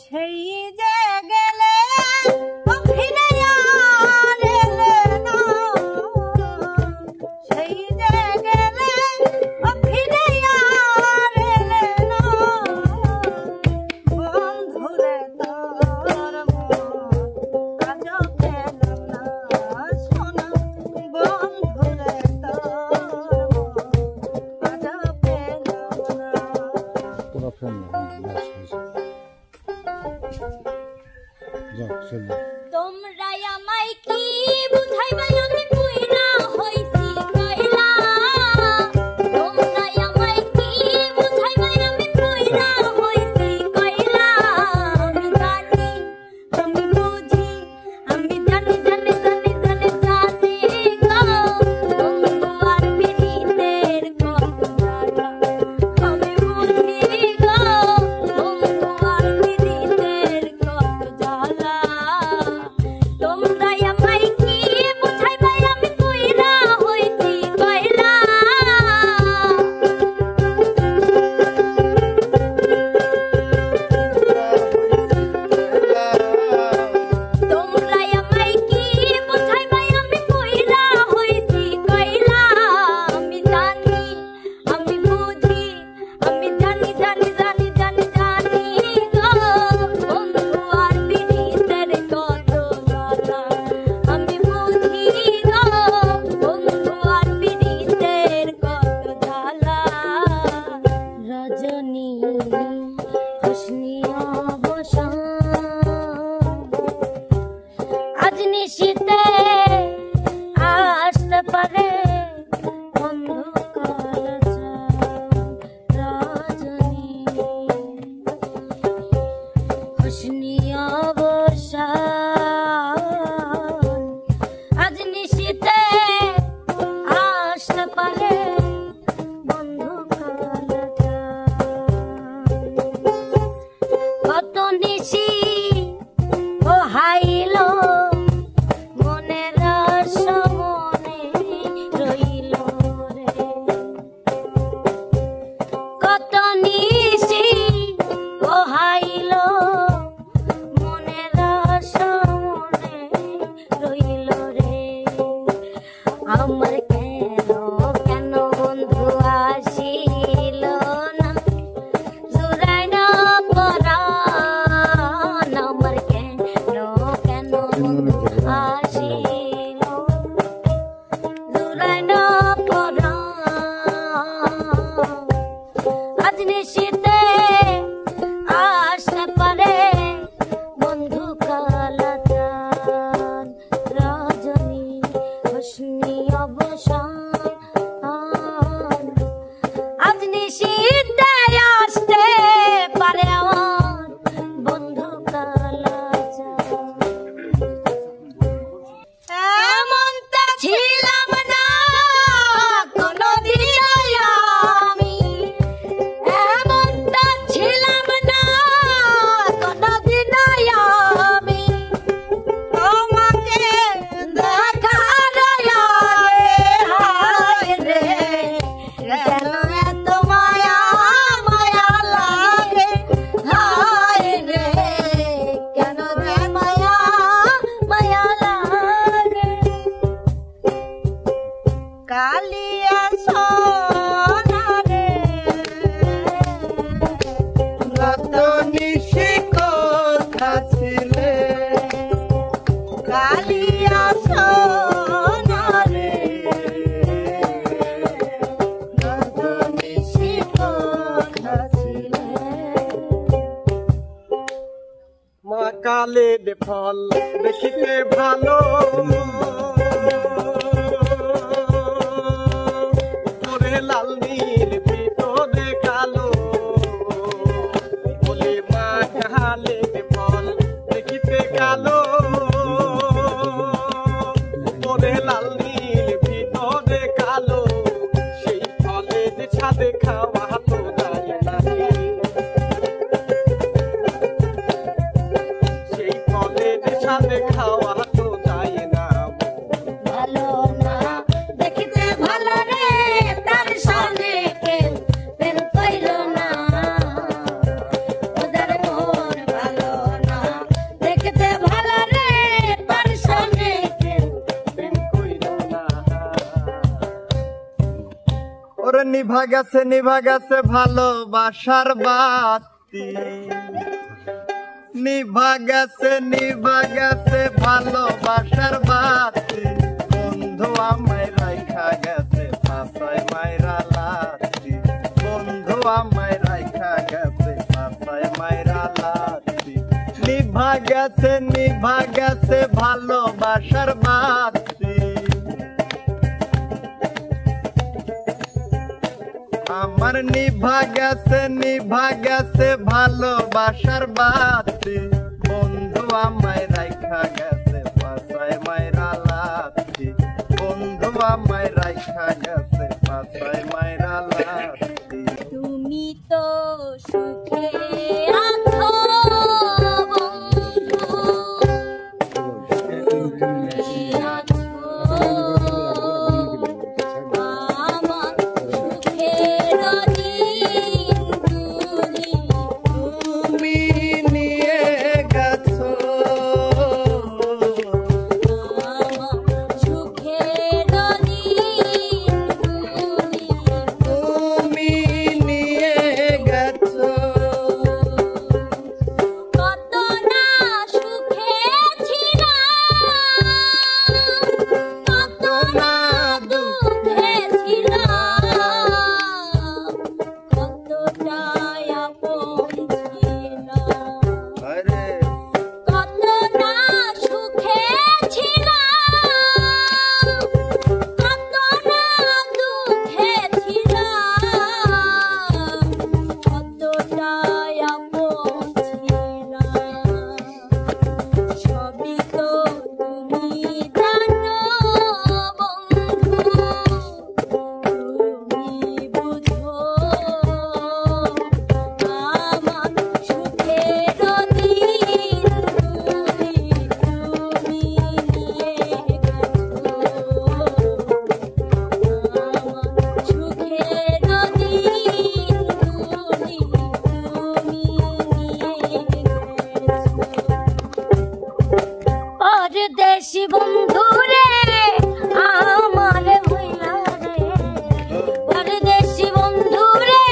সেই যে গেলে ফিরে আর এলে না, সেই যে গেলে ফিরে আর এলে না, বন্ধুরে তোর আজও পেলাম না সোনা, বন্ধুরে তোর আজও পেলাম না। তোমরা আমায় কি বুঝাইবা আমি পুইরা হইছি কইলা, তোমরা আমায় কি বুঝাইবা আমি পুইরা হইছি কইলা, আমি জানি আমি বুঝি আমি জানি জানি জানি জানি জানি গো, বন্ধু আর পিরিতের কত জ্বালা, আমি বুঝি গো বন্ধু আর পিরিতের কত জ্বালা, তোমরা আমায় কি বুঝাইবা আমি পুইরা হইছি কইলা, তোমরা আমায় কি বুঝাইবা আমি পুইরা হইছি কইলা, আমি জানি আমি বুঝি আমি জানি জানি জানি জানি জানি গো, বন্ধু আর পিরিতের কত জ্বালা, আমি বুঝি গো বন্ধু আর পিরিতের কত জ্বালা, রজনী খুশনি অবসান আজ নিশিতে আসতে পারে বন্ধু রজনী খুশনি অবসান আজ নিশিতে আসতে পারে বন্ধু কত নিশি ও হাইল মনের আশা মনে রইল রে, কত নিশি ও হাইল মনের আশা মনে রইল রে, আমার কেন কেন বন্ধু আসিল না, জুড়াই না পরাণ, আমার কেন কেন বন্ধু আসিল জুড়াই না পরাণ, আজ নিশিতে আসতে পারে বন্ধু কালাচান, রজনী খুশনি অবসান আজ নিশিতে আসতে পারে আমার বন্ধু কালাচান, এমন তা ছিলাম না কোনদিন আমি, এমন তা ছিলাম না কোনদিন আমি, তোমাকে দেখার আগে হায় রে, কেন এত মায়া মায়া লাগে, হায় রে কেন যে মায়া মায়া লাগে, কালিয়া সোনা রে গত নিশি কথা ছিলে, কালিয়া সোনা রে গত নিশি কথা ছিলে, মা কালের ফল দেখিতে ভালো, উপরে লাল নীল ভিতরে কালো, বলে মা কালের ফল দেখিতে কালো, উপরে লাল নীল ভিতরে কালো, সেই ফলের ছাদে খাওয়া তো যায় না, সেই ফলের ছাদে খাওয়া তো যায় না, ভালো না দেখিতে ভালো রে, তার সামনে কেউ বের কইল না, ওদের মন ভালো নিভা গেছে ভালোবাসার বাতি, নিভা গেছে ভালোবাসার বাতি, বন্ধু আমায় রাইখা গেছে পাশায় মাইরা লাতি, বন্ধু আমায় রাইখা গেছে পাশায় মাইরা লাতি। নিভা গেছে ভালোবাসার বাতি, আমার নিভা গেছে ভালোবাসার বাতি, বন্ধু আমায় রাইখা গেছে পাশায় মাইরা লাতি, বন্ধু আমায় রাইখা গেছে পাশায় মাইরা লাতি। তুমি তো সুখে আছো দেশি বন্ধু রে আমার ভইলা রে, পরদেশি বন্ধু রে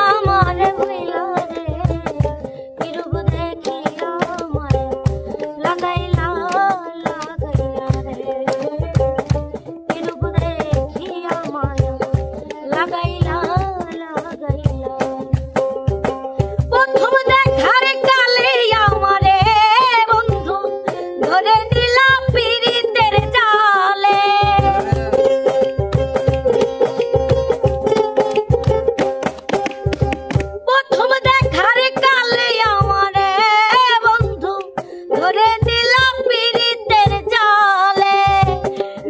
আমার ভইলা রে, কিরূপ দেখিয়া মায়া লাগাইলা রে, কিরূপ দেখিয়া মায়া লাগাইলা। প্রথম দেখার কালে আমারে বন্ধু ধরে নিলা পীড়িতের জালে, প্রথম দেখার কালে আমারে বন্ধু ধরে নিলা পীড়িতের জালে,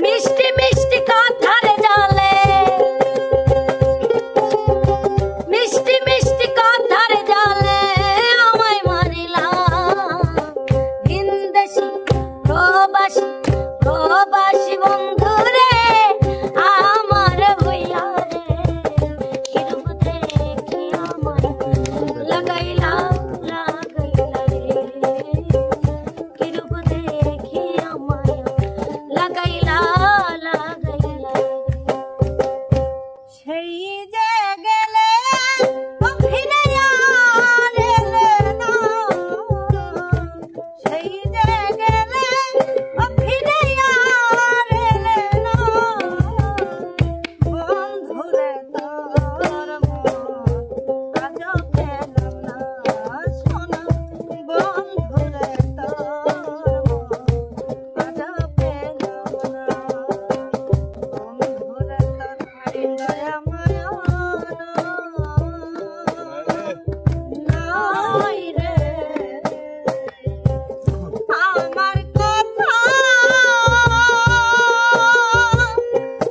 মিষ্টি মিষ্টি কথার জালে, মিষ্টি মিষ্টি কথার জালে আমায় মারিলা। ভিনদেশি প্রবাসী প্রবাসী বন্ধু রে আমার ভইলা রে, কিরূপ দেখি আমায় লাগাইলা রে, কিরূপ দেখি আমায় লাগাইলা। সেই যে গেলে ফিরে আর এলে না, সেই যে গেলে ফিরে আর এলে না, বন্ধুরে তোর মন আজও পেলাম না সোনা, বন্ধুরে তোর মন আজও পেলাম না, বন্ধুরে তোর হৃদয় মায়া নাই রে। আমার কথা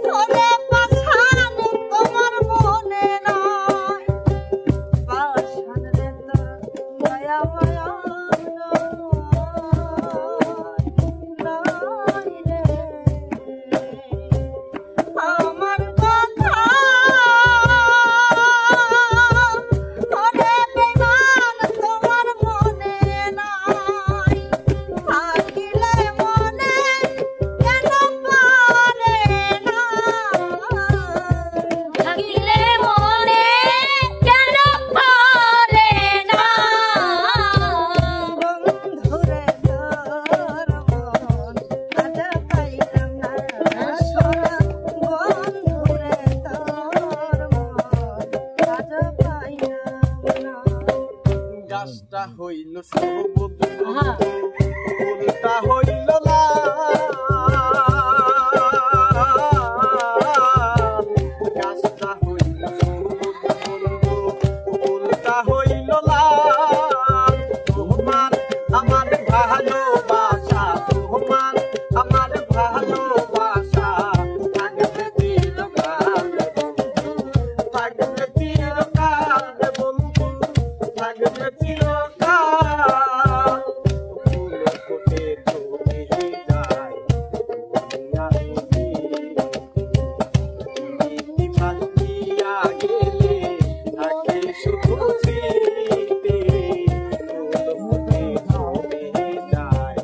তোরে পাশান তোমার মনে নাই, পাশান রে তোর মায়া মায়া নাই রে। আমার কথা তোরে বেমান তোমার মনে নাই, থাকিলে মনে কেন পারে না, থাকিলে হইল সবুজ ফুলটা হইল লাল গাছটা হইল সবুজ ফুলটা হইল লাল তোমার আমার ভালোবাসা তোমার আমার ভালোবাসা থাকবে চিরকাল থাকবে চিরকাল বন্ধু থাকবে চিরকাল ফুল ফুটে চলে যায় তুমি পাখিয়া গেলে থাকে শুধু স্মৃতি ফুল ফুটে চলে যায়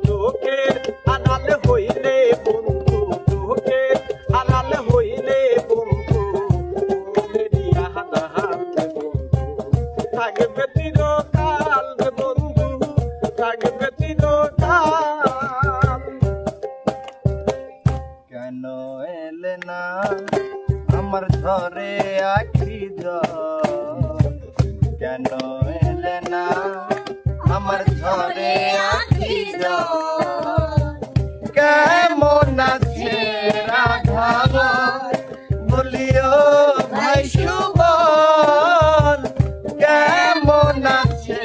চোখের আড়াল হইলে বন্ধু চোখের আড়াল হইলে বন্ধু দিয়া বন্ধু থাকবে চিরকাল বন্ধু থাকবে চিরকাল কেন এলে না আমার ঘরে আখি জল কেন এলে না আমার ঘরে আখি জল কেমন আছে রাধাব বলিও ভাই সুবল কেমন আছে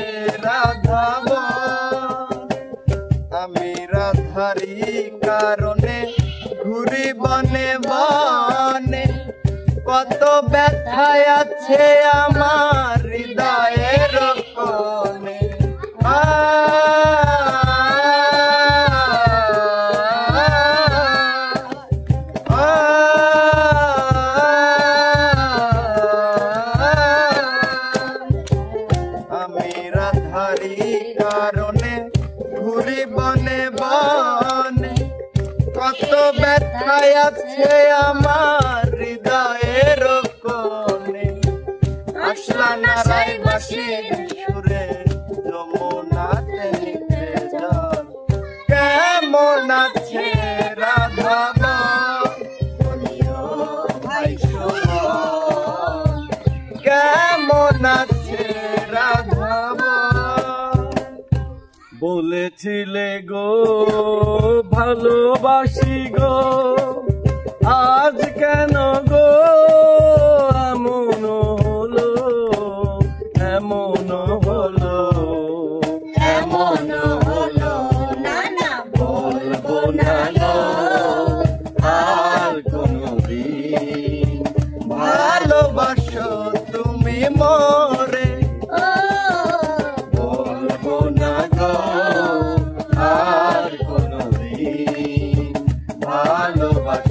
রাধাব আমি রাধারি কারণে ঘুরি বনে বনে কত ব্যথায় আছে আমার হৃদয়ের কোণে আমি রাধারি কারণে ঘুরি বনে বনে কত ব্যথায় আছে আমার হৃদয়ের কোণে আসলা না রাই বাঁশির সুরে যমুনাতে নিতে জল কেমন আছে রাধাব বলিও ভাই সুবল কেমন আছে রাধাব বলেছিলে গো ভালোবাসি গো আজ কেন গো এমন হলো এমন হলো এমন হলো না না বলবো না গো আর কোনদিন ভালোবাসো তুমি মোরে ও বলবো না গো আর কোনদিন ভালোবাসো